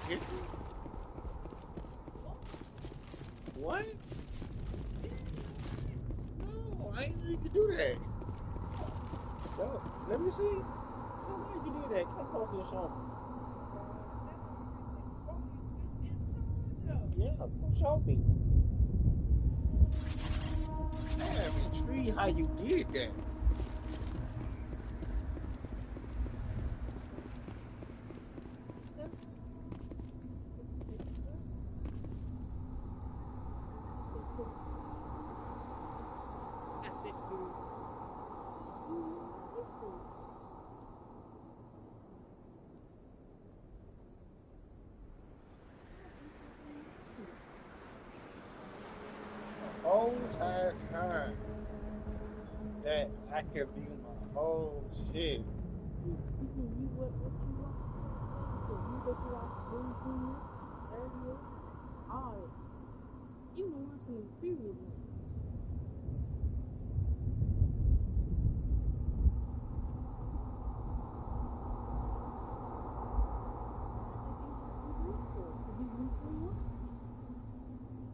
Hit you? What? No, I ain't know you could do that. No, let me see. How you can do that? Come close to the show me. Yeah, come show me. Man, I'm intrigued how you did that. Whole entire time that I could view my whole shit.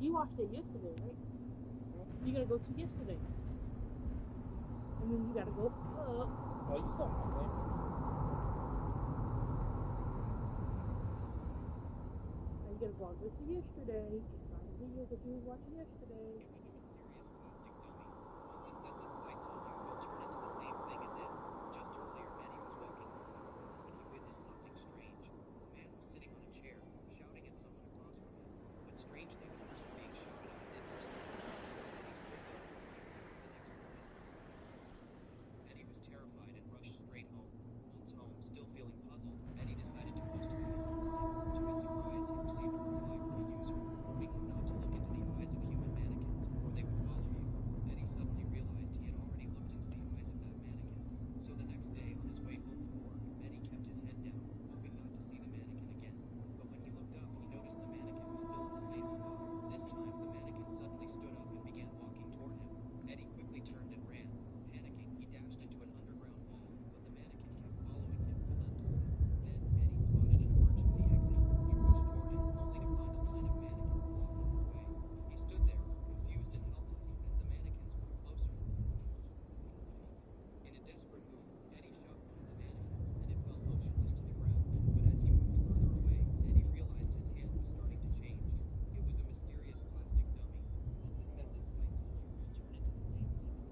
You watched it yesterday, right? You gotta go to yesterday. And then you gotta go up. Oh, you saw my name. And you gotta go on to yesterday. Find the video that you was watching yesterday.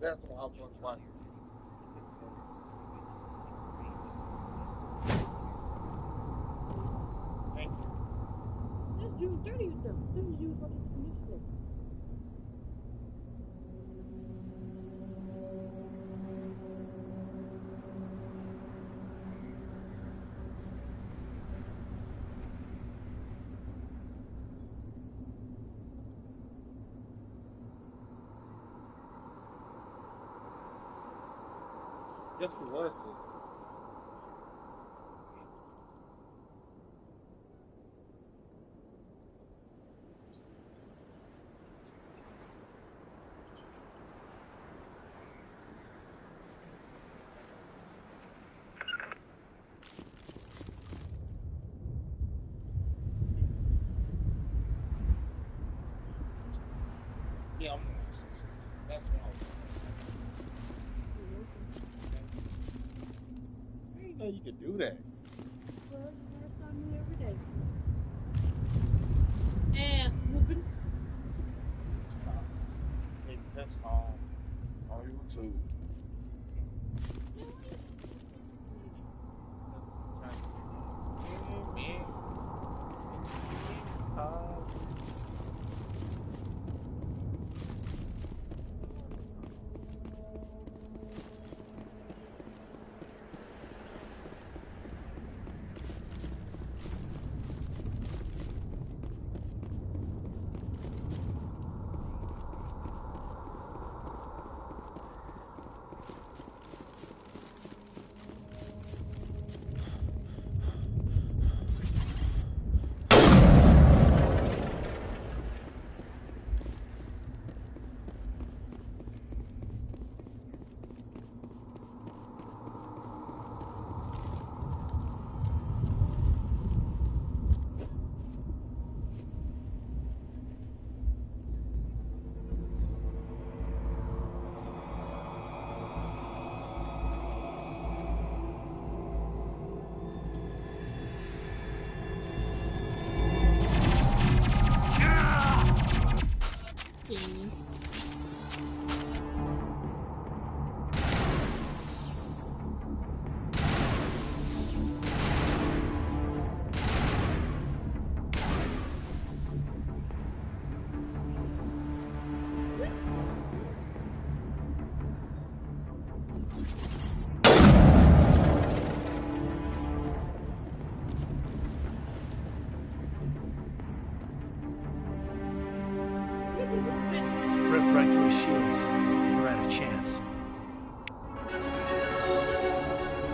That's what I was watching. Thank you. That's June 30th though. This is June 30th from yesterday. Just for was this. Yeah, that's what I was. I didn't know you could do that. Well, you learn something new every day. Ass whooping. That's all on YouTube.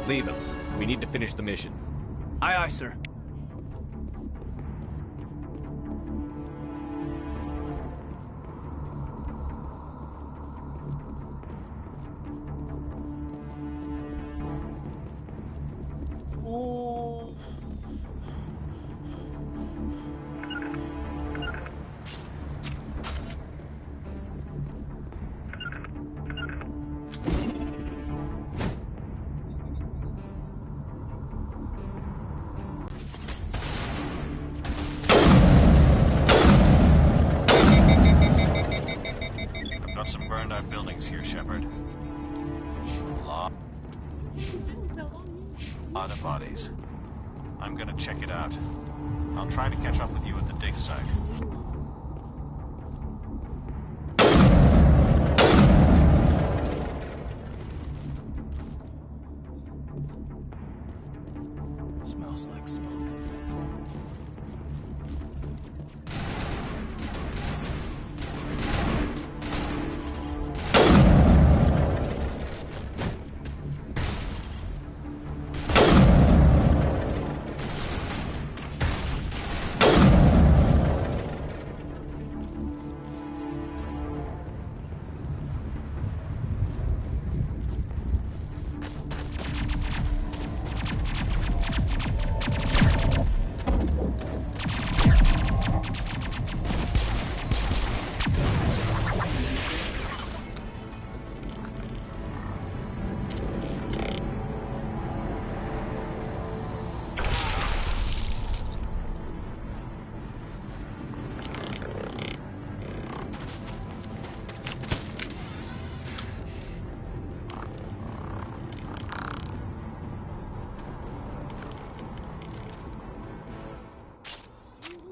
Leave him. We need to finish the mission. Aye, aye, sir. Ooh. I've got some burned out buildings here, Shepard. Lot of bodies. I'm gonna check it out. I'll try to catch up with you at the dig site. Smells like smoke and death.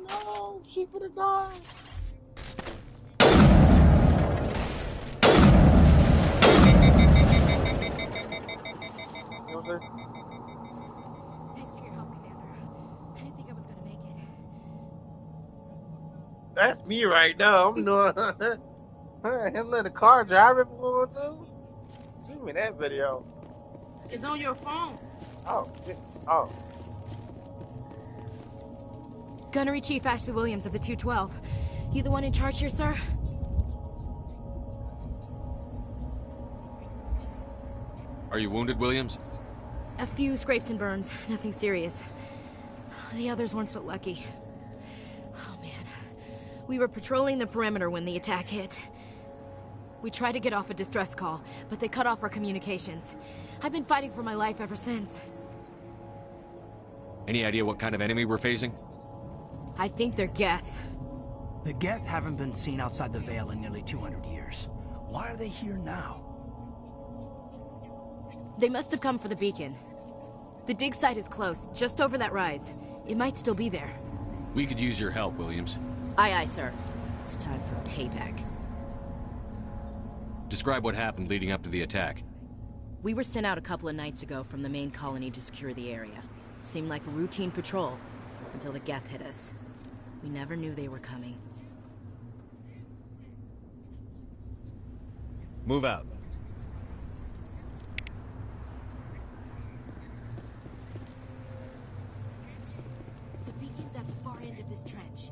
No, she would have died. Thanks for your help, Commander. I didn't think I was gonna make it. That's me right now. I'm doing him let the car drive it for too. See me that video. It's on your phone. Oh, shit. Oh. Gunnery Chief Ashley Williams of the 212. You the one in charge here, sir? Are you wounded, Williams? A few scrapes and burns, nothing serious. The others weren't so lucky. Oh man. We were patrolling the perimeter when the attack hit. We tried to get off a distress call, but they cut off our communications. I've been fighting for my life ever since. Any idea what kind of enemy we're facing? I think they're Geth. The Geth haven't been seen outside the Veil in nearly 200 years. Why are they here now? They must have come for the beacon. The dig site is close, just over that rise. It might still be there. We could use your help, Williams. Aye, aye, sir. It's time for payback. Describe what happened leading up to the attack. We were sent out a couple of nights ago from the main colony to secure the area. Seemed like a routine patrol, until the Geth hit us. We never knew they were coming. Move out. The beacon's at the far end of this trench.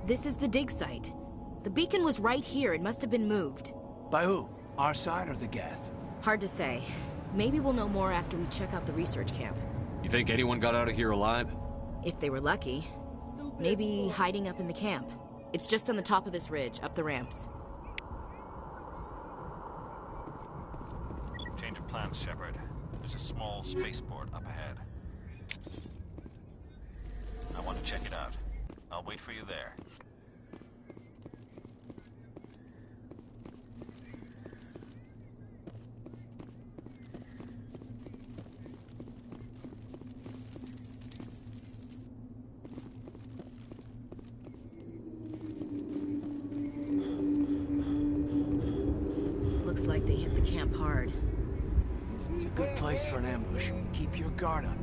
This is the dig site. The beacon was right here. It must have been moved. By who? Our side or the Geth? Hard to say. Maybe we'll know more after we check out the research camp. You think anyone got out of here alive? If they were lucky. Maybe hiding up in the camp. It's just on the top of this ridge, up the ramps. Change of plan, Shepard. There's a small spaceport up ahead. I want to check it out. I'll wait for you there. Looks like they hit the camp hard. It's a good place for an ambush. Keep your guard up.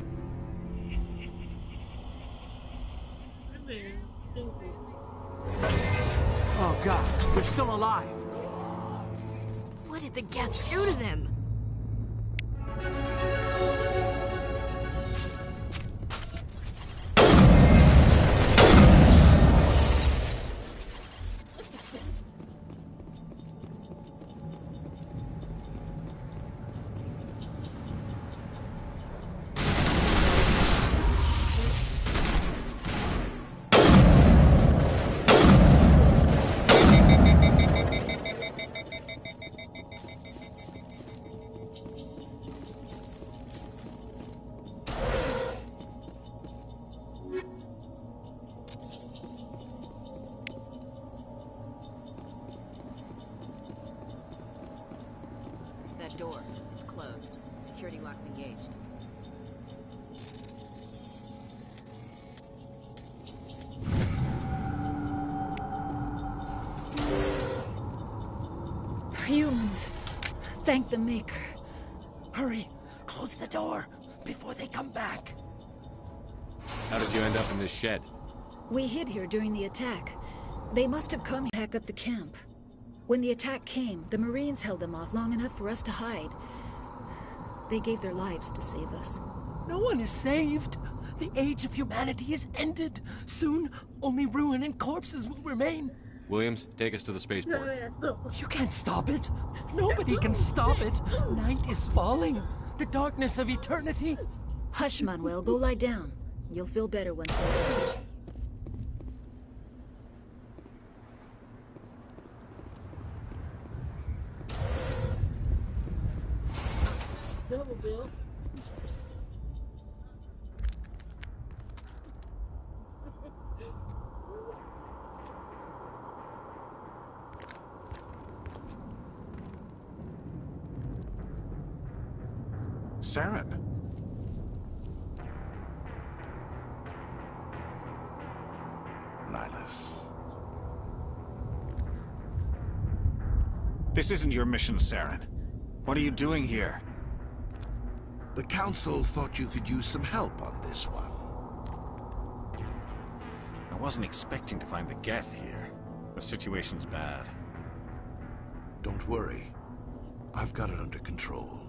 Oh god, they're still alive. What did the Geth do to them? That door, it's closed. Security lock's engaged. Humans. Thank the Maker. Hurry, close the door before they come back. How did you end up in this shed? We hid here during the attack. They must have come to pack up the camp. When the attack came, the Marines held them off long enough for us to hide. They gave their lives to save us. No one is saved. The age of humanity is ended. Soon, only ruin and corpses will remain. Williams, take us to the spaceport. You can't stop it. Nobody can stop it. Night is falling. The darkness of eternity. Hush, Manuel. Go lie down. You'll feel better once they're finished. Double bill. Saren. Nihlus. This isn't your mission, Saren. What are you doing here? The Council thought you could use some help on this one. I wasn't expecting to find the Geth here. The situation's bad. Don't worry. I've got it under control.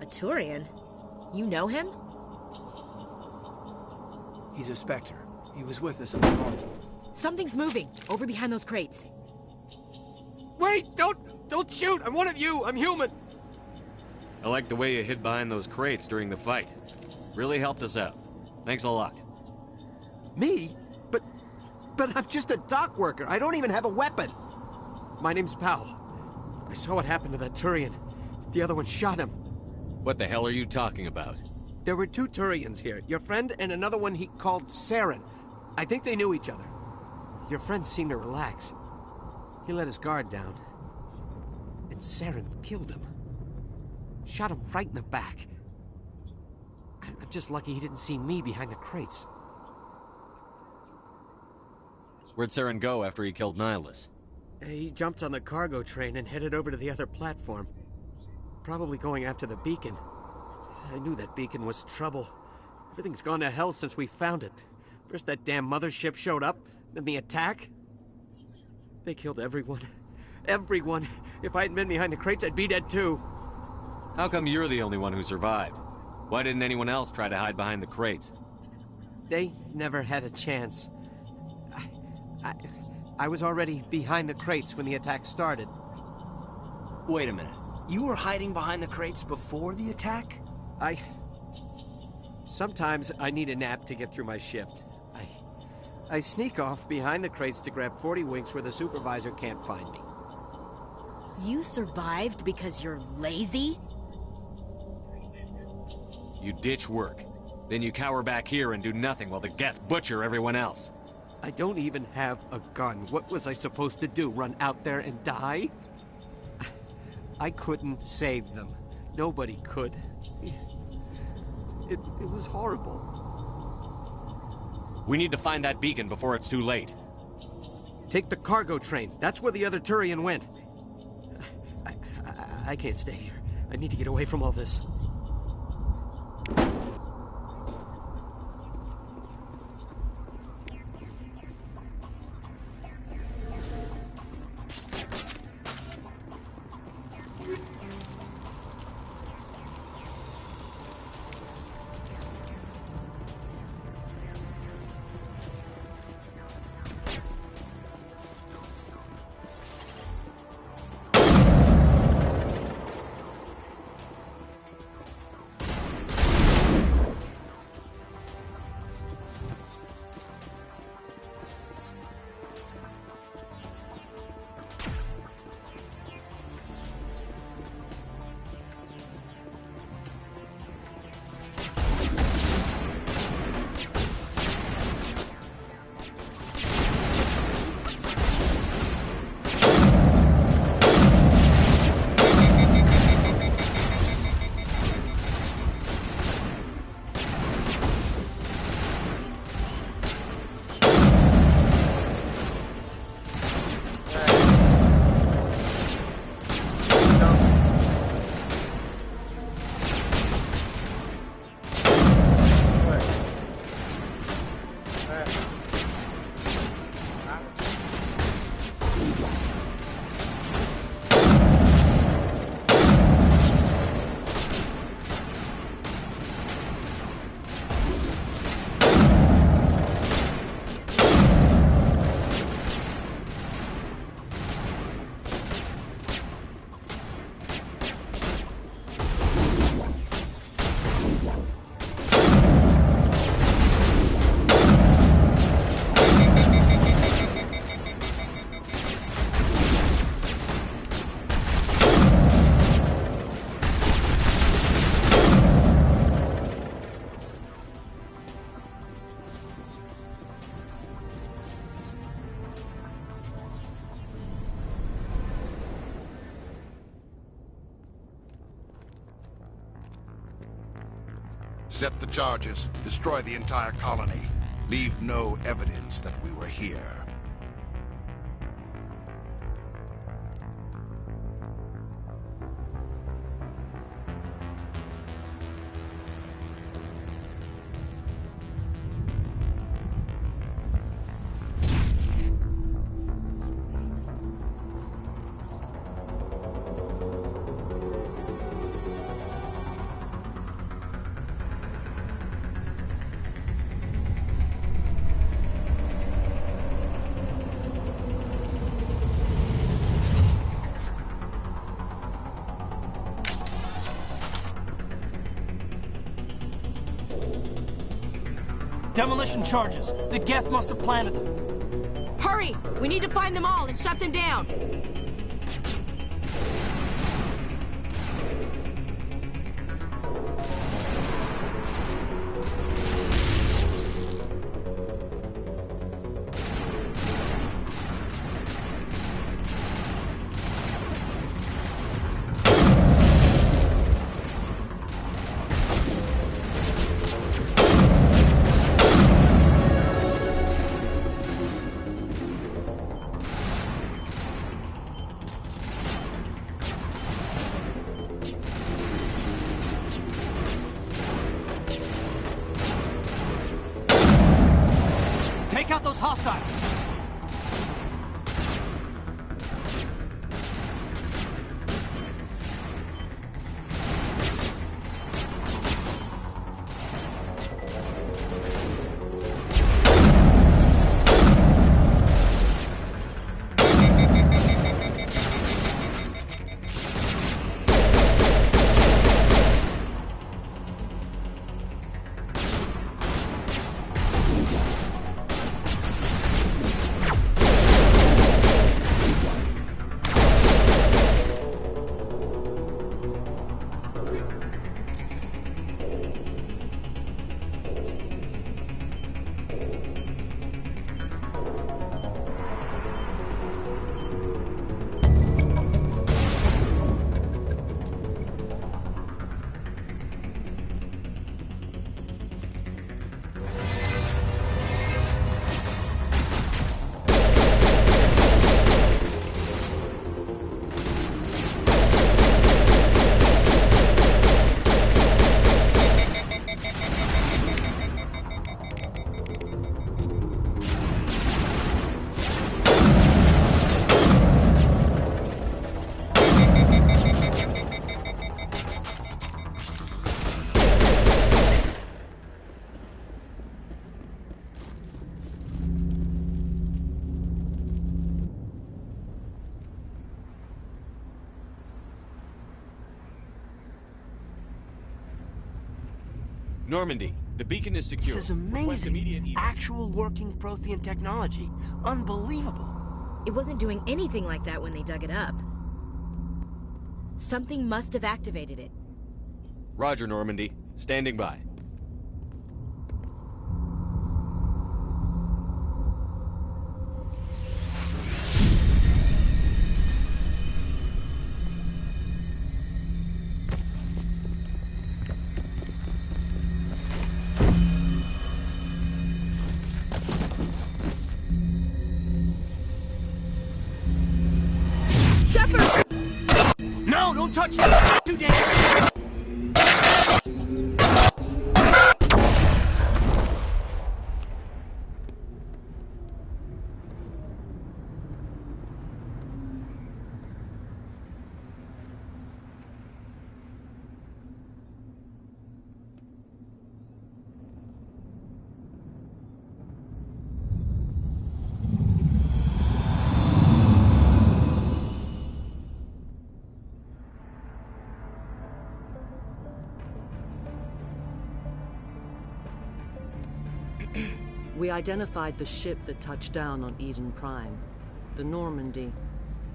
Turian? You know him? He's a Spectre. He was with us at the moment. Something's moving, over behind those crates. Wait! Don't shoot! I'm one of you! I'm human! I like the way you hid behind those crates during the fight. Really helped us out. Thanks a lot. Me? But I'm just a dock worker. I don't even have a weapon. My name's Powell. I saw what happened to that Turian. The other one shot him. What the hell are you talking about? There were two Turians here. Your friend and another one he called Saren. I think they knew each other. Your friend seemed to relax. He let his guard down. And Saren killed him. Shot him right in the back. I'm just lucky he didn't see me behind the crates. Where'd Saren go after he killed Nihilus? He jumped on the cargo train and headed over to the other platform. Probably going after the beacon. I knew that beacon was trouble. Everything's gone to hell since we found it. First that damn mothership showed up, then the attack. They killed everyone. Everyone. If I hadn't been behind the crates, I'd be dead too. How come you're the only one who survived? Why didn't anyone else try to hide behind the crates? They never had a chance. I was already behind the crates when the attack started. Wait a minute. You were hiding behind the crates before the attack? Sometimes I need a nap to get through my shift. I sneak off behind the crates to grab 40 winks where the supervisor can't find me. You survived because you're lazy? You ditch work. Then you cower back here and do nothing while the Geth butcher everyone else. I don't even have a gun. What was I supposed to do? Run out there and die? I couldn't save them. Nobody could. It was horrible. We need to find that beacon before it's too late. Take the cargo train. That's where the other Turian went. I can't stay here. I need to get away from all this. Set the charges. Destroy the entire colony. Leave no evidence that we were here. Demolition charges. The Geth must have planted them. Hurry! We need to find them all and shut them down. those hostiles! Normandy, the beacon is secure. This is amazing. Actual working Prothean technology. Unbelievable. It wasn't doing anything like that when they dug it up. Something must have activated it. Roger, Normandy. Standing by. No, don't touch it! Too dangerous! We identified the ship that touched down on Eden Prime. The Normandy,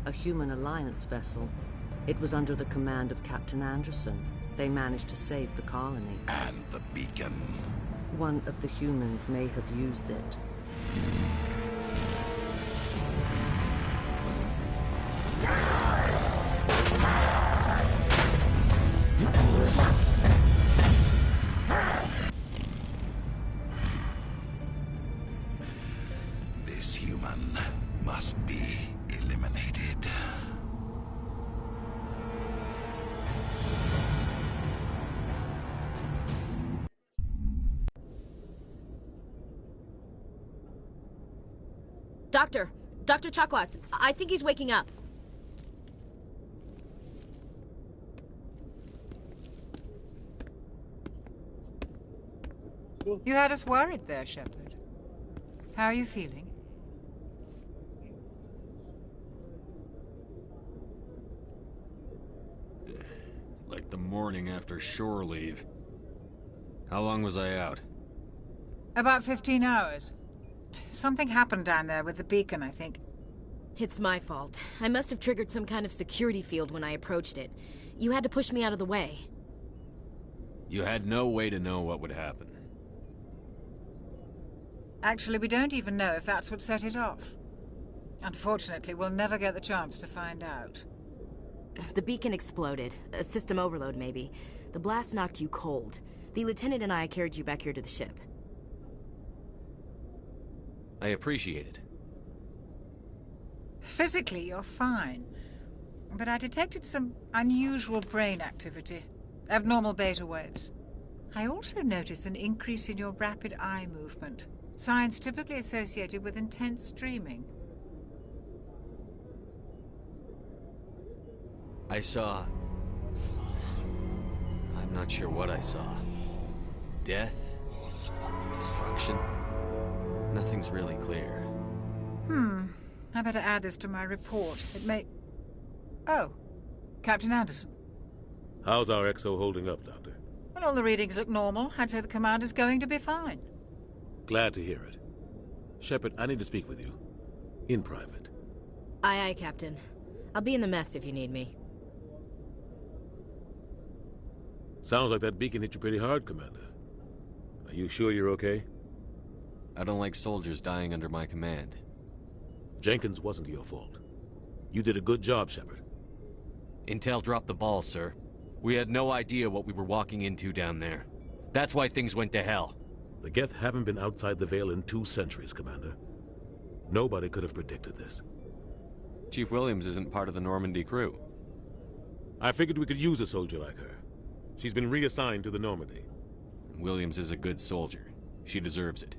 a human alliance vessel. It was under the command of Captain Anderson. They managed to save the colony. And the beacon. One of the humans may have used it. This human must be eliminated. Dr. Chakwas, I think he's waking up. You had us worried there, Shepard. How are you feeling? Like the morning after shore leave. How long was I out? About 15 hours. Something happened down there with the beacon, I think. It's my fault. I must have triggered some kind of security field when I approached it. You had to push me out of the way. You had no way to know what would happen. Actually, we don't even know if that's what set it off. Unfortunately, we'll never get the chance to find out. The beacon exploded. A system overload, maybe. The blast knocked you cold. The lieutenant and I carried you back here to the ship. I appreciate it. Physically, you're fine. But I detected some unusual brain activity. Abnormal beta waves. I also noticed an increase in your rapid eye movement. Signs typically associated with intense dreaming. I saw... I'm not sure what I saw. Death? Destruction? Nothing's really clear. I better add this to my report. It may... Oh, Captain Anderson. How's our XO holding up, Doctor? Well, all the readings look normal. I'd say the commander's going to be fine. Glad to hear it. Shepard, I need to speak with you. In private. Aye, aye, Captain. I'll be in the mess if you need me. Sounds like that beacon hit you pretty hard, Commander. Are you sure you're okay? I don't like soldiers dying under my command. Jenkins wasn't your fault. You did a good job, Shepard. Intel dropped the ball, sir. We had no idea what we were walking into down there. That's why things went to hell. The Geth haven't been outside the Veil in 2 centuries, Commander. Nobody could have predicted this. Chief Williams isn't part of the Normandy crew. I figured we could use a soldier like her. She's been reassigned to the Normandy. Williams is a good soldier. She deserves it.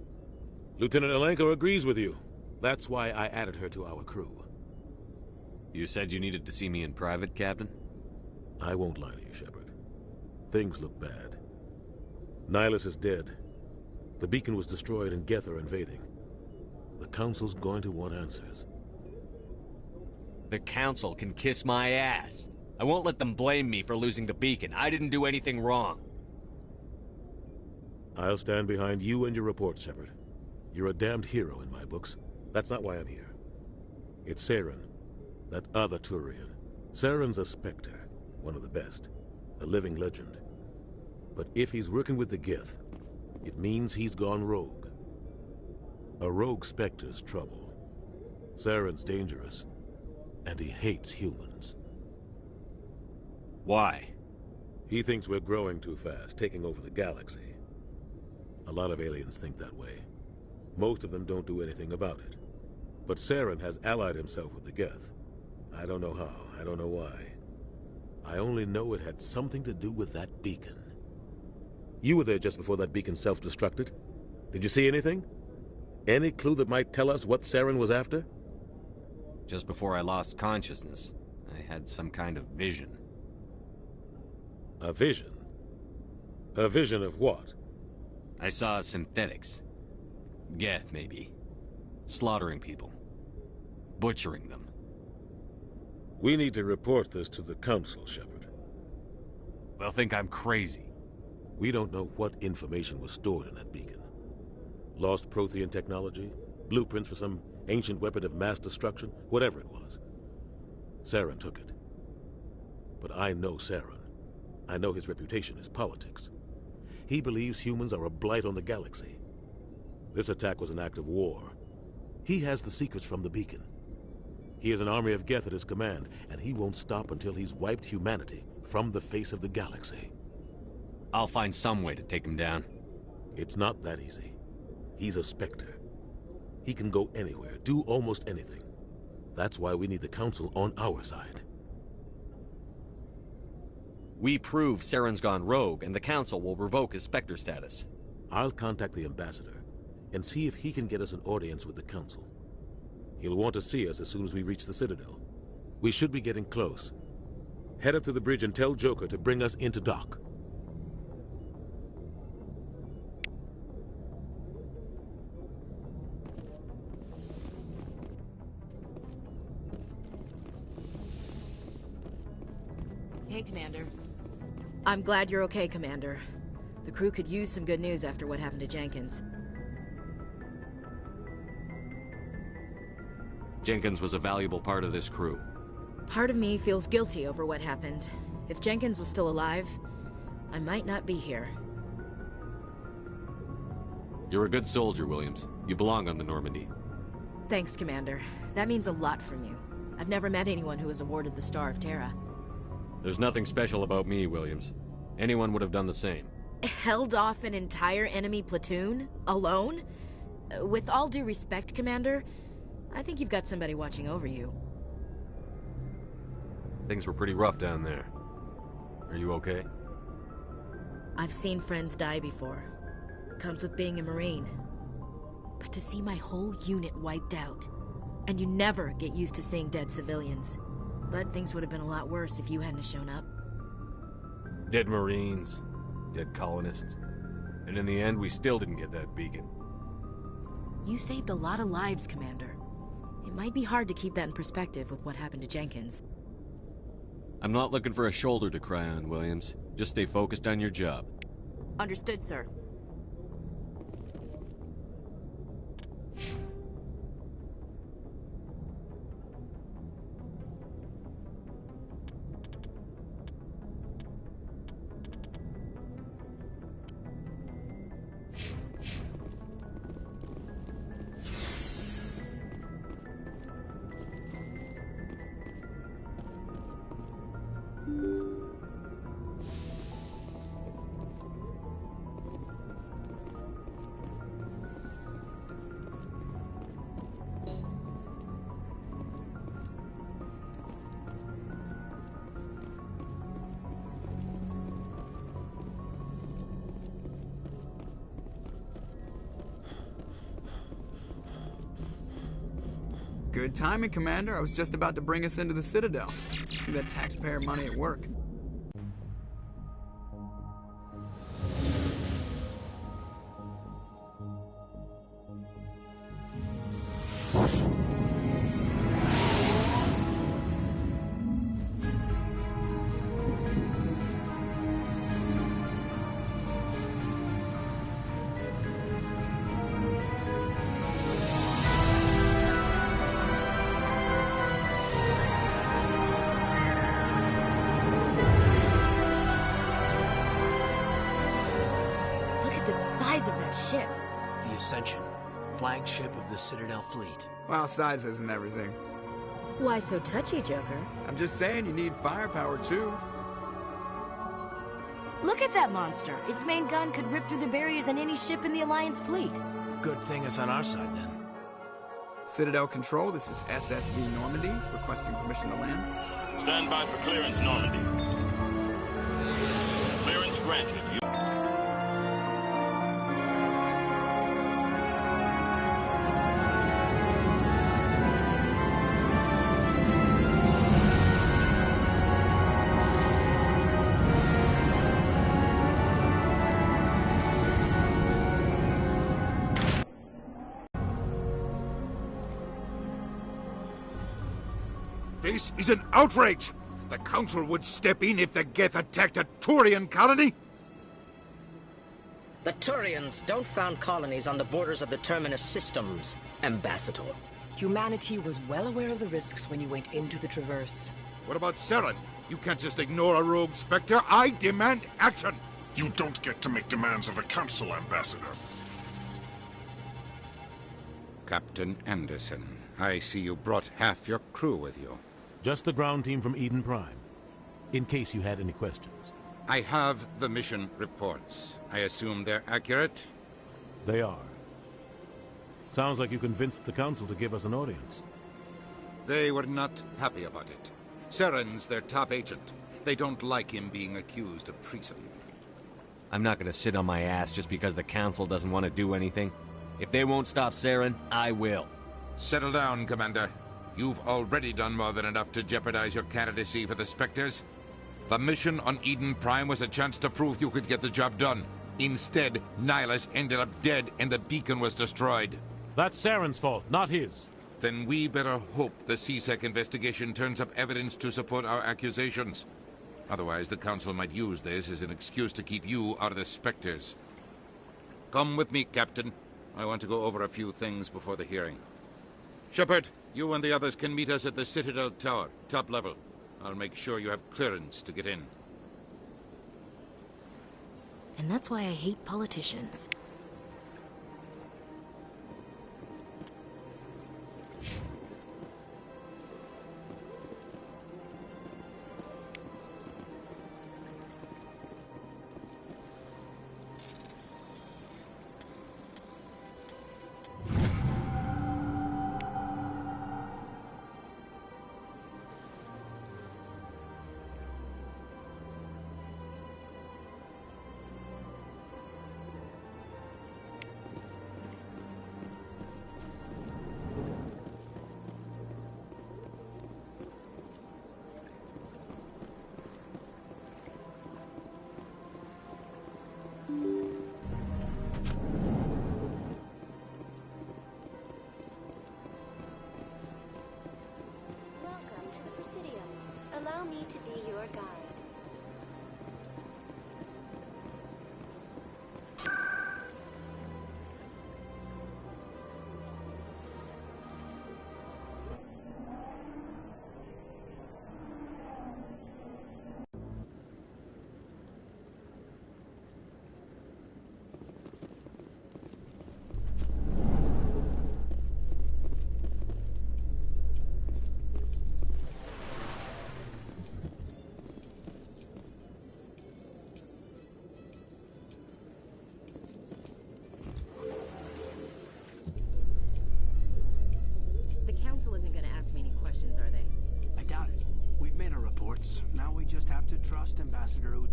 Lieutenant Alenko agrees with you. That's why I added her to our crew. You said you needed to see me in private, Captain? I won't lie to you, Shepard. Things look bad. Nihilus is dead. The beacon was destroyed and Geth are invading. The Council's going to want answers. The Council can kiss my ass. I won't let them blame me for losing the beacon. I didn't do anything wrong. I'll stand behind you and your report, Shepard. You're a damned hero in my books. That's not why I'm here. It's Saren, that other Turian. Saren's a Spectre, one of the best, a living legend. But if he's working with the Geth, it means he's gone rogue. A rogue Spectre's trouble. Saren's dangerous, and he hates humans. Why? He thinks we're growing too fast, taking over the galaxy. A lot of aliens think that way. Most of them don't do anything about it. But Saren has allied himself with the Geth. I don't know how, I don't know why. I only know it had something to do with that beacon. You were there just before that beacon self-destructed. Did you see anything? Any clue that might tell us what Saren was after? Just before I lost consciousness, I had some kind of vision. A vision? A vision of what? I saw synthetics. Geth, maybe. Slaughtering people. Butchering them. We need to report this to the Council, Shepard. They'll think I'm crazy. We don't know what information was stored in that beacon. Lost Prothean technology? Blueprints for some ancient weapon of mass destruction? Whatever it was. Saren took it. But I know Saren. I know his reputation is politics. He believes humans are a blight on the galaxy. This attack was an act of war. He has the secrets from the beacon. He has an army of Geth at his command, and he won't stop until he's wiped humanity from the face of the galaxy. I'll find some way to take him down. It's not that easy. He's a Spectre. He can go anywhere, do almost anything. That's why we need the Council on our side. We prove Saren's gone rogue, and the Council will revoke his Spectre status. I'll contact the Ambassador and see if he can get us an audience with the Council. He'll want to see us as soon as we reach the Citadel. We should be getting close. Head up to the bridge and tell Joker to bring us into dock. Hey, Commander. I'm glad you're okay, Commander. The crew could use some good news after what happened to Jenkins. Jenkins was a valuable part of this crew. Part of me feels guilty over what happened. If Jenkins was still alive, I might not be here. You're a good soldier, Williams. You belong on the Normandy. Thanks, Commander. That means a lot from you. I've never met anyone who was awarded the Star of Terra. There's nothing special about me, Williams. Anyone would have done the same. Held off an entire enemy platoon? Alone? With all due respect, Commander, I think you've got somebody watching over you. Things were pretty rough down there. Are you okay? I've seen friends die before. Comes with being a Marine. but to see my whole unit wiped out. And you never get used to seeing dead civilians. But things would have been a lot worse if you hadn't shown up. Dead Marines, dead colonists. And in the end, we still didn't get that beacon. You saved a lot of lives, Commander. It might be hard to keep that in perspective with what happened to Jenkins. I'm not looking for a shoulder to cry on, Williams. Just stay focused on your job. Understood, sir. Good timing, Commander. I was just about to bring us into the Citadel. See that taxpayer money at work. Ship. The Ascension, flagship of the Citadel fleet. Well, size isn't everything. Why so touchy, Joker? I'm just saying you need firepower, too. Look at that monster. Its main gun could rip through the barriers in any ship in the Alliance fleet. Good thing it's on our side, then. Citadel Control, this is SSV Normandy, requesting permission to land. Stand by for clearance, Normandy. Clearance granted. This is an outrage! The Council would step in if the Geth attacked a Turian colony? The Turians don't found colonies on the borders of the Terminus systems, Ambassador. Humanity was well aware of the risks when you went into the Traverse. What about Saren? You can't just ignore a rogue Spectre. I demand action! You don't get to make demands of the Council, Ambassador. Captain Anderson, I see you brought half your crew with you. Just the ground team from Eden Prime, in case you had any questions. I have the mission reports. I assume they're accurate? They are. Sounds like you convinced the Council to give us an audience. They were not happy about it. Saren's their top agent. They don't like him being accused of treason. I'm not gonna sit on my ass just because the Council doesn't want to do anything. If they won't stop Saren, I will. Settle down, Commander. You've already done more than enough to jeopardize your candidacy for the Spectres. The mission on Eden Prime was a chance to prove you could get the job done. Instead, Nihilus ended up dead and the beacon was destroyed. That's Saren's fault, not his. Then we better hope the C-Sec investigation turns up evidence to support our accusations. Otherwise, the Council might use this as an excuse to keep you out of the Spectres. Come with me, Captain. I want to go over a few things before the hearing. Shepard, you and the others can meet us at the Citadel Tower, top level. I'll make sure you have clearance to get in. And that's why I hate politicians.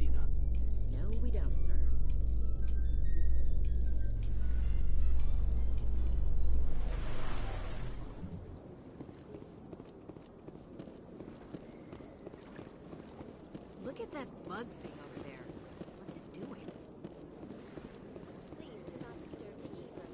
Dina. No, we don't, sir. Look at that bug thing over there. What's it doing? Please do not disturb the keeper.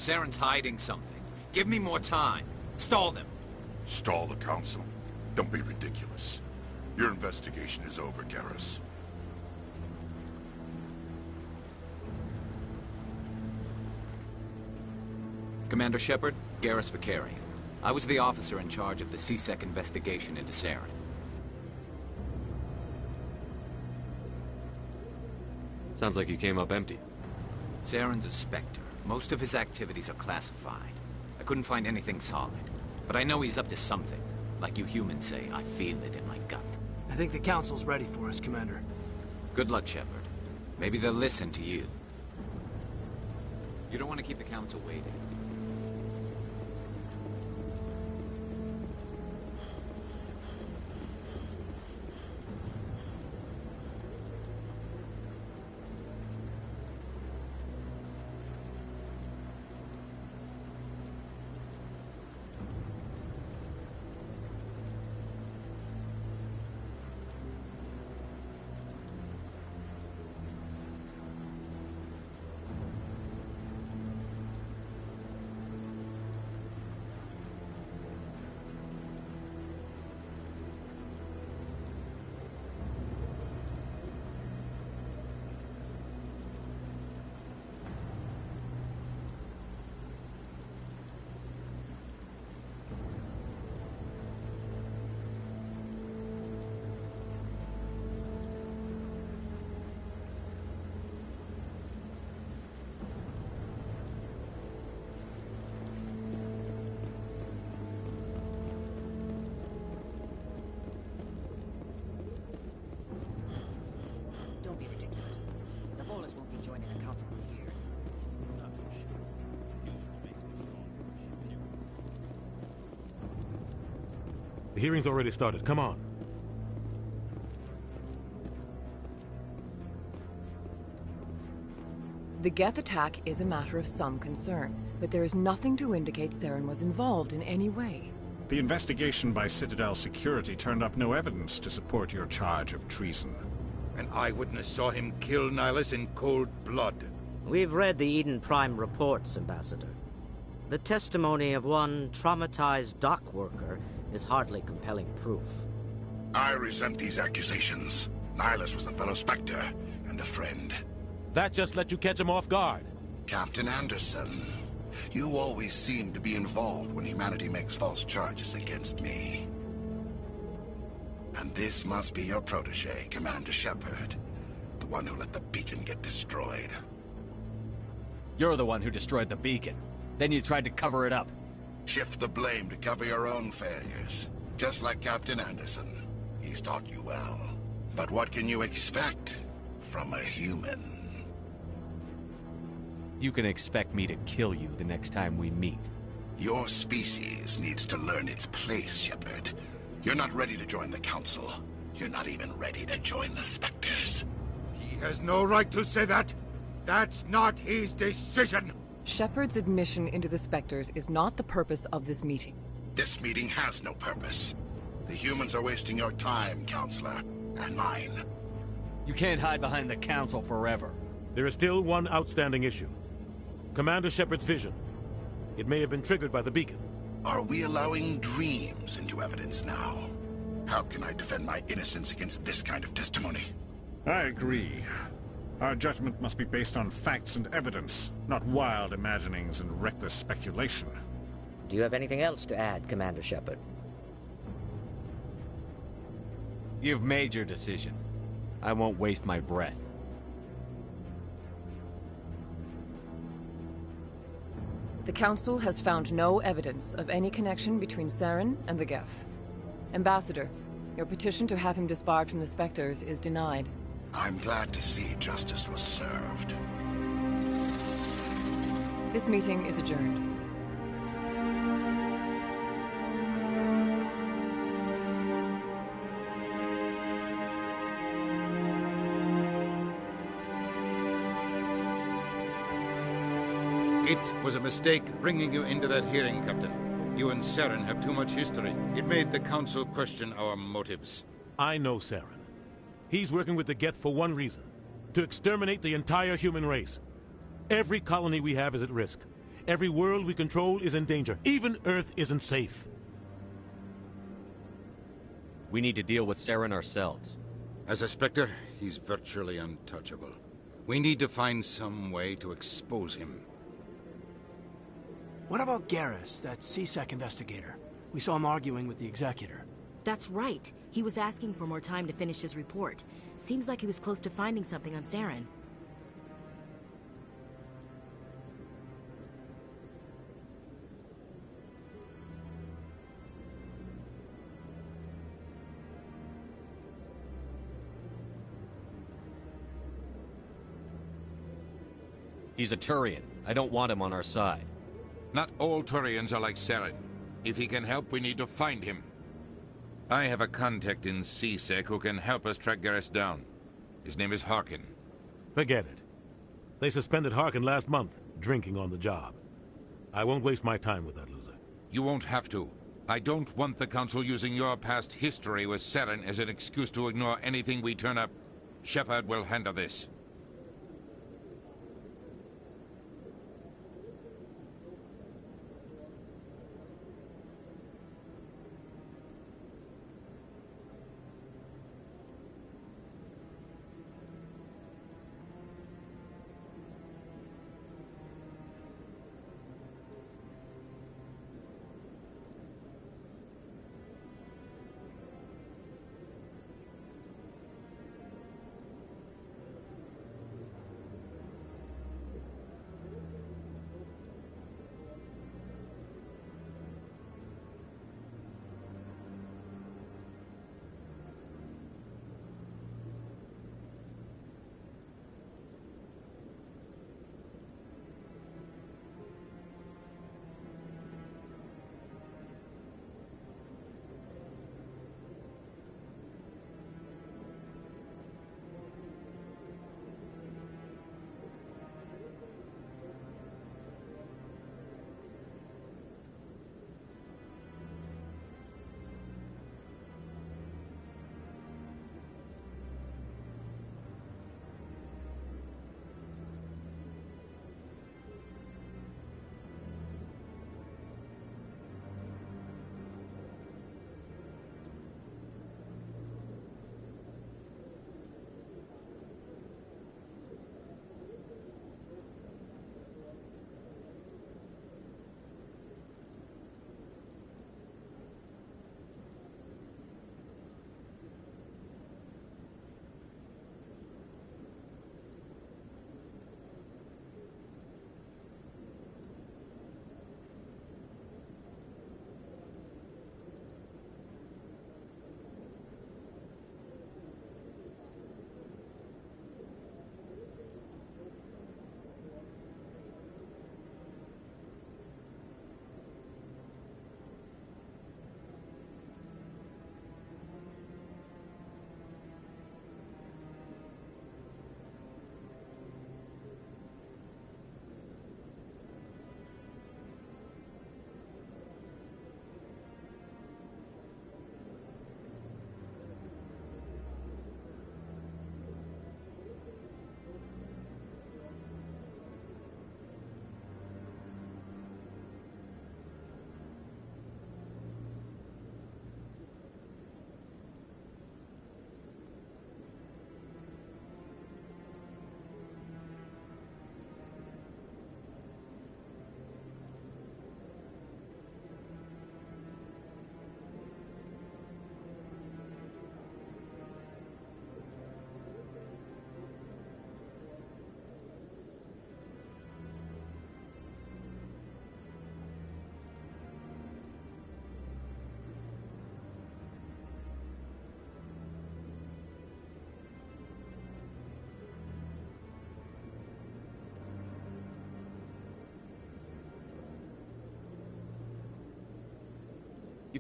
Saren's hiding something. Give me more time. Stall them. Stall the Council? Don't be ridiculous. Your investigation is over, Garrus. Commander Shepard, Garrus Vakarian. I was the officer in charge of the C-Sec investigation into Saren. Sounds like you came up empty. Saren's a Spectre. Most of his activities are classified. I couldn't find anything solid. But I know he's up to something. Like you humans say, I feel it in my gut. I think the Council's ready for us, Commander. Good luck, Shepard. Maybe they'll listen to you. You don't want to keep the Council waiting. joining the council for years. Not so sure. Humans will make me strong. The hearing's already started. Come on. The Geth attack is a matter of some concern, but there is nothing to indicate Saren was involved in any way. The investigation by Citadel Security turned up no evidence to support your charge of treason. An eyewitness saw him kill Nihilus in cold blood. We've read the Eden Prime reports, Ambassador. The testimony of one traumatized dock worker is hardly compelling proof. I resent these accusations. Nihilus was a fellow Spectre and a friend. That just let you catch him off guard. Captain Anderson, you always seem to be involved when humanity makes false charges against me. And this must be your protege, Commander Shepard. The one who let the beacon get destroyed. You're the one who destroyed the beacon. Then you tried to cover it up. Shift the blame to cover your own failures. Just like Captain Anderson. He's taught you well. But what can you expect from a human? You can expect me to kill you the next time we meet. Your species needs to learn its place, Shepard. You're not ready to join the Council. You're not even ready to join the Spectres. He has no right to say that. That's not his decision. Shepard's admission into the Spectres is not the purpose of this meeting. This meeting has no purpose. The humans are wasting your time, Counselor, and mine. You can't hide behind the Council forever. There is still one outstanding issue. Commander Shepard's vision. It may have been triggered by the beacon. Are we allowing dreams into evidence now? How can I defend my innocence against this kind of testimony? I agree. Our judgment must be based on facts and evidence, not wild imaginings and reckless speculation. Do you have anything else to add, Commander Shepard? You've made your decision. I won't waste my breath. The Council has found no evidence of any connection between Saren and the Geth. Ambassador, your petition to have him disbarred from the Spectres is denied. I'm glad to see justice was served. This meeting is adjourned. It was a mistake bringing you into that hearing, Captain. You and Saren have too much history. It made the Council question our motives. I know Saren. He's working with the Geth for one reason. To exterminate the entire human race. Every colony we have is at risk. Every world we control is in danger. Even Earth isn't safe. We need to deal with Saren ourselves. As a Spectre, he's virtually untouchable. We need to find some way to expose him. What about Garrus, that CSEC investigator? We saw him arguing with the Executor. That's right. He was asking for more time to finish his report. Seems like he was close to finding something on Saren. He's a Turian. I don't want him on our side. Not all Turians are like Saren. If he can help, we need to find him. I have a contact in CSEC who can help us track Garrus down. His name is Harkin. Forget it. They suspended Harkin last month, drinking on the job. I won't waste my time with that loser. You won't have to. I don't want the Council using your past history with Saren as an excuse to ignore anything we turn up. Shepard will handle this.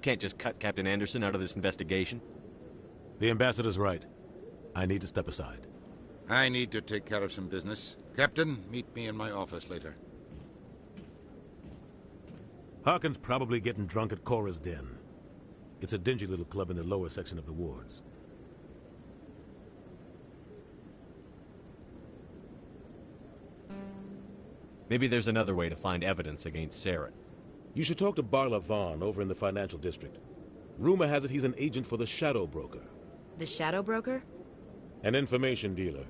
can't just cut Captain Anderson out of this investigation. The ambassador's right. I need to step aside. I need to take care of some business. Captain, meet me in my office later. Harkin's probably getting drunk at Cora's Den. It's a dingy little club in the lower section of the wards. Maybe there's another way to find evidence against Saren. You should talk to Barla Vaughn over in the financial district. Rumor has it he's an agent for the Shadow Broker. The Shadow Broker? An information dealer.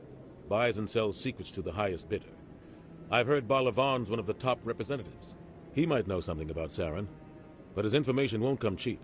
Buys and sells secrets to the highest bidder. I've heard Barla Vaughn's one of the top representatives. He might know something about Saren, but his information won't come cheap.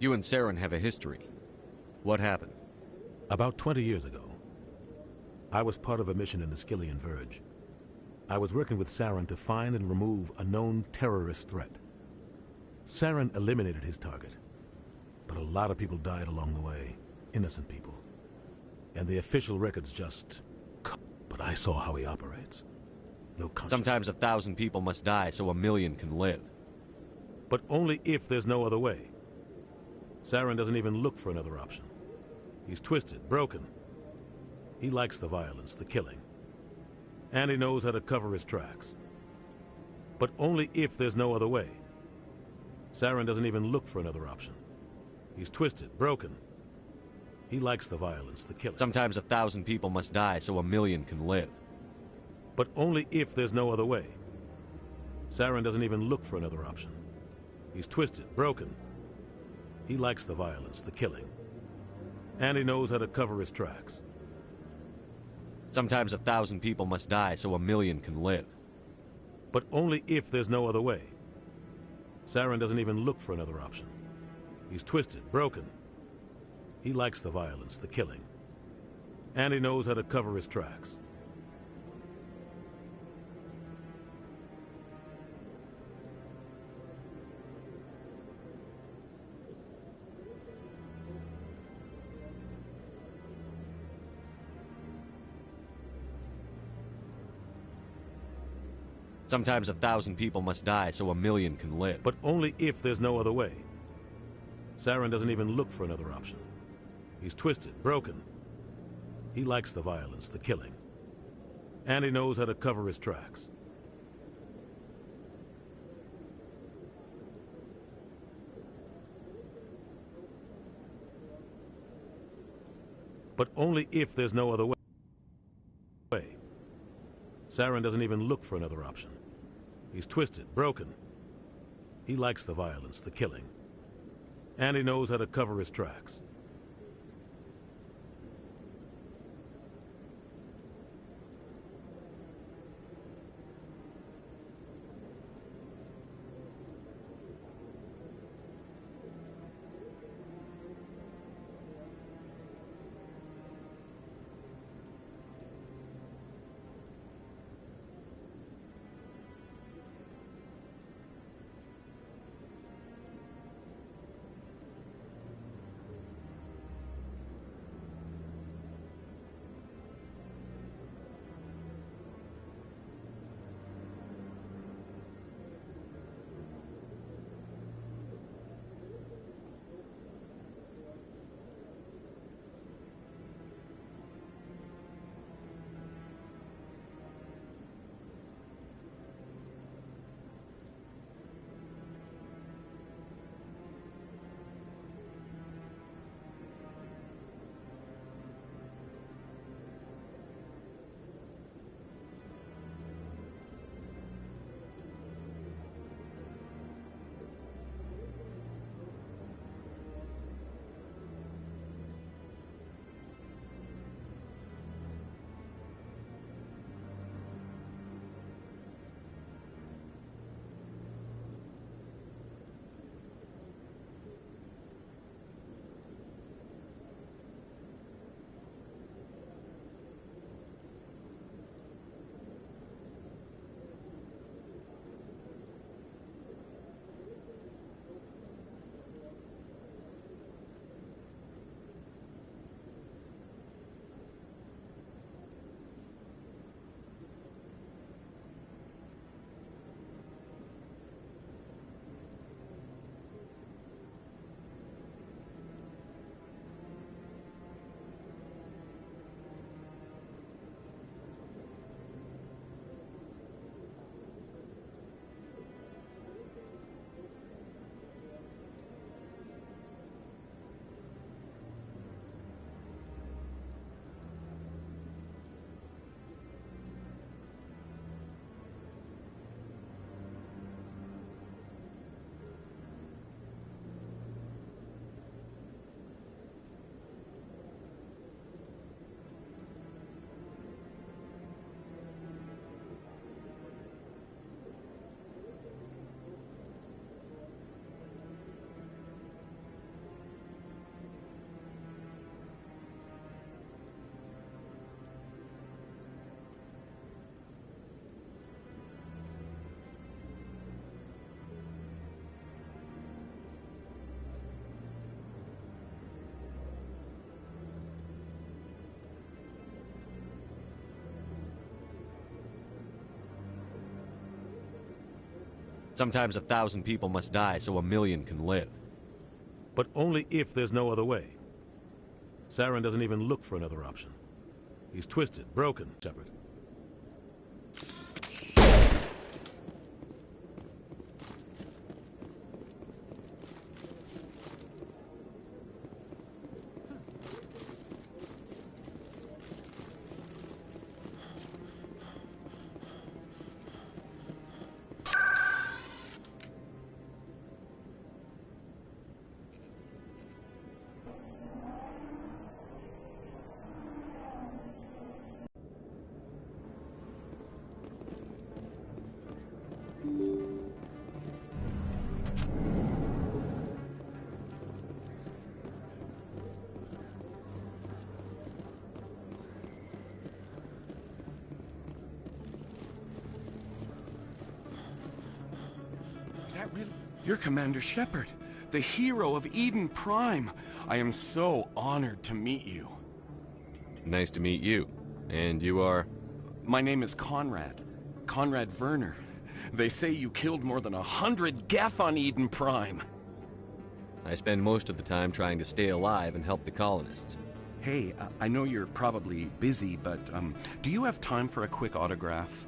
You and Saren have a history. What happened? About 20 years ago, I was part of a mission in the Skillian Verge. I was working with Saren to find and remove a known terrorist threat. Saren eliminated his target, but a lot of people died along the way. Innocent people. And the official records just... But I saw how he operates. No conscience. Sometimes 1,000 people must die so 1,000,000 can live. But only if there's no other way. Saren doesn't even look for another option. He's twisted, broken. He likes the violence, the killing. And he knows how to cover his tracks. But only if there's no other way. Saren doesn't even look for another option. He's twisted, broken. He likes the violence, the killing. Sometimes 1,000 people must die so 1,000,000 can live. But only if there's no other way. Saren doesn't even look for another option. He's twisted, broken. He likes the violence, the killing. And he knows how to cover his tracks. Sometimes 1,000 people must die so 1,000,000 can live. But only if there's no other way. Saren doesn't even look for another option. He's twisted, broken. He likes the violence, the killing. And he knows how to cover his tracks. Sometimes 1,000 people must die so 1,000,000 can live. But only if there's no other way. Saren doesn't even look for another option. He's twisted, broken. He likes the violence, the killing. And he knows how to cover his tracks. But only if there's no other way. Saren doesn't even look for another option. He's twisted, broken. He likes the violence, the killing. And he knows how to cover his tracks. Sometimes 1,000 people must die so 1,000,000 can live. But only if there's no other way. Saren doesn't even look for another option. He's twisted, broken, Shepard. You're Commander Shepard, the hero of Eden Prime. I am so honored to meet you. Nice to meet you. And you are? My name is Conrad. Conrad Werner. They say you killed more than 100 Geth on Eden Prime. I spend most of the time trying to stay alive and help the colonists. Hey, I know you're probably busy, but do you have time for a quick autograph?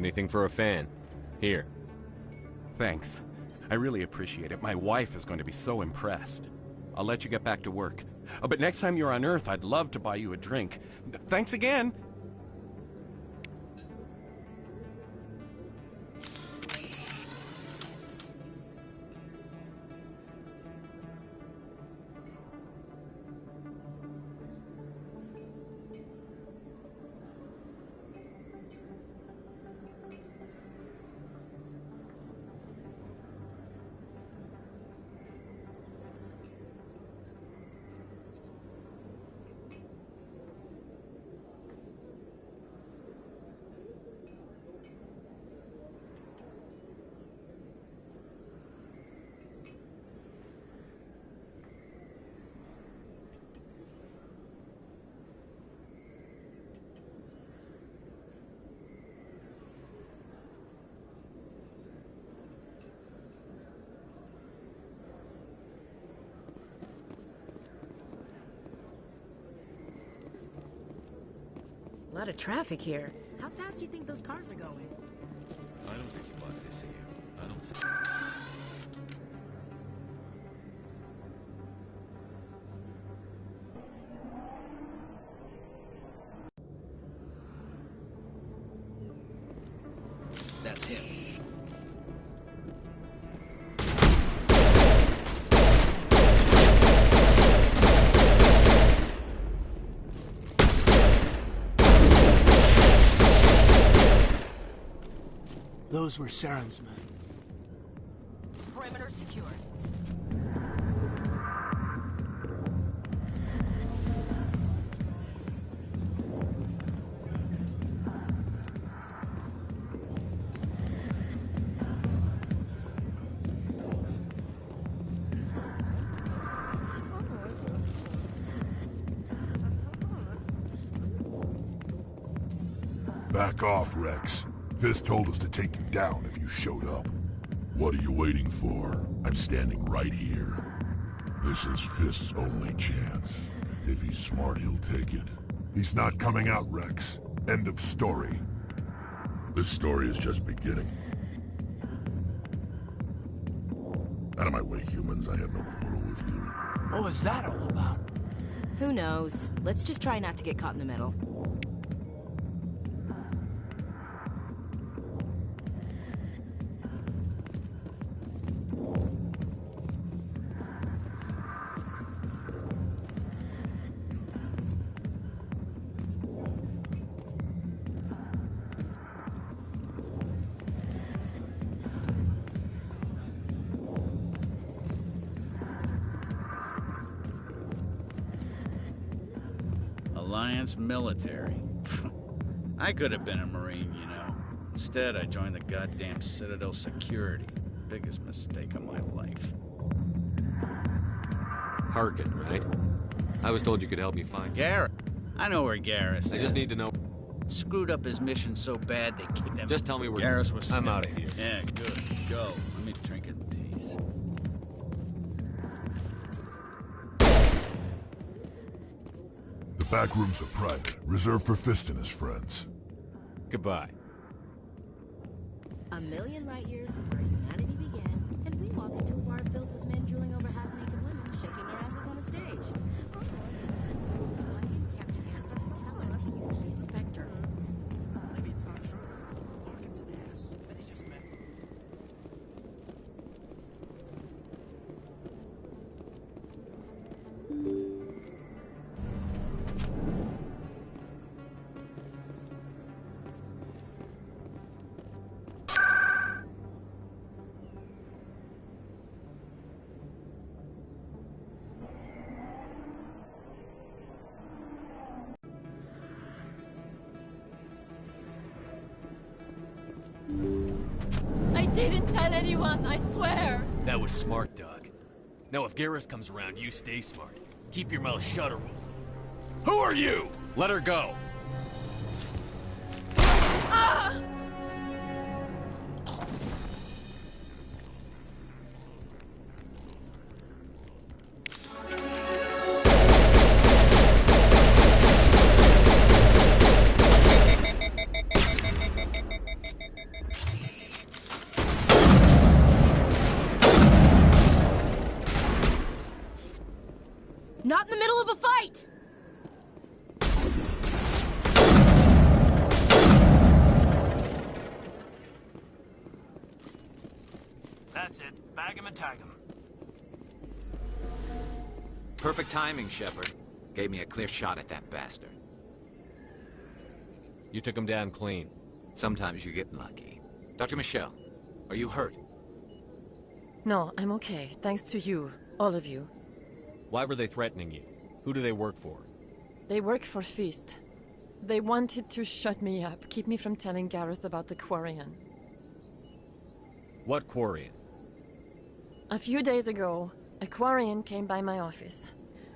Anything for a fan. Here. Thanks. I really appreciate it. My wife is going to be so impressed. I'll let you get back to work. Oh, but next time you're on Earth, I'd love to buy you a drink. Thanks again! A lot of traffic here. How fast do you think those cars are going? I don't think you like this here. I don't see. That's him. Those were Saren's men. Perimeter secured. Back off, Rex. Fist told us to take you down if you showed up. What are you waiting for? I'm standing right here. This is Fist's only chance. If he's smart, he'll take it. He's not coming out, Rex. End of story. This story is just beginning. Out of my way, humans. I have no quarrel with you. What was that all about? Who knows? Let's just try not to get caught in the middle. Alliance military. I could have been a Marine, you know. Instead, I joined the goddamn Citadel security. Biggest mistake of my life. Harkin, right? I was told you could help me find Garrus. I know where Garrus is. I just need to know. Screwed up his mission so bad they kicked him. Just tell me where. Garrus was. I'm out of here. Yeah, good. Go. Let me drink in peace. The back rooms are private, reserved for Fist and his friends. Goodbye. A million light years from where humanity began, and we walk into a bar filled with men drooling over half-naked women, shaking their asses on a stage. Why didn't Captain Anderson tell us he used to be a Spectre? Maybe it's not true. Harkin's an ass. But he's just messed. I didn't tell anyone, I swear! That was smart, Doug. Now if Garrus comes around, you stay smart. Keep your mouth shut or we'll... Who are you? Let her go. Ah! in the middle of a fight! That's it. Bag him and tag him. Perfect timing, Shepard. Gave me a clear shot at that bastard. You took him down clean. Sometimes you get lucky. Dr. Michelle, are you hurt? No, I'm okay. Thanks to you. All of you. Why were they threatening you? Who do they work for? They work for Feast. They wanted to shut me up, keep me from telling Garrus about the Quarian. What Quarian? A few days ago, a Quarian came by my office.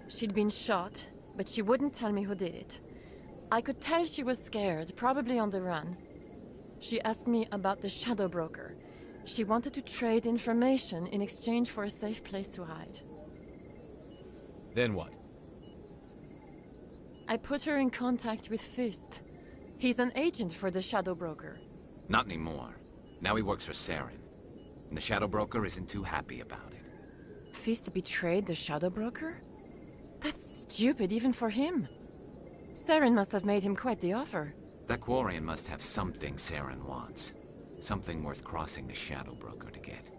She'd been shot, but she wouldn't tell me who did it. I could tell she was scared, probably on the run. She asked me about the Shadow Broker. She wanted to trade information in exchange for a safe place to hide. Then what? I put her in contact with Fist. He's an agent for the Shadow Broker. Not anymore. Now he works for Saren. And the Shadow Broker isn't too happy about it. Fist betrayed the Shadow Broker? That's stupid even for him. Saren must have made him quite the offer. That Quarian must have something Saren wants. Something worth crossing the Shadow Broker to get.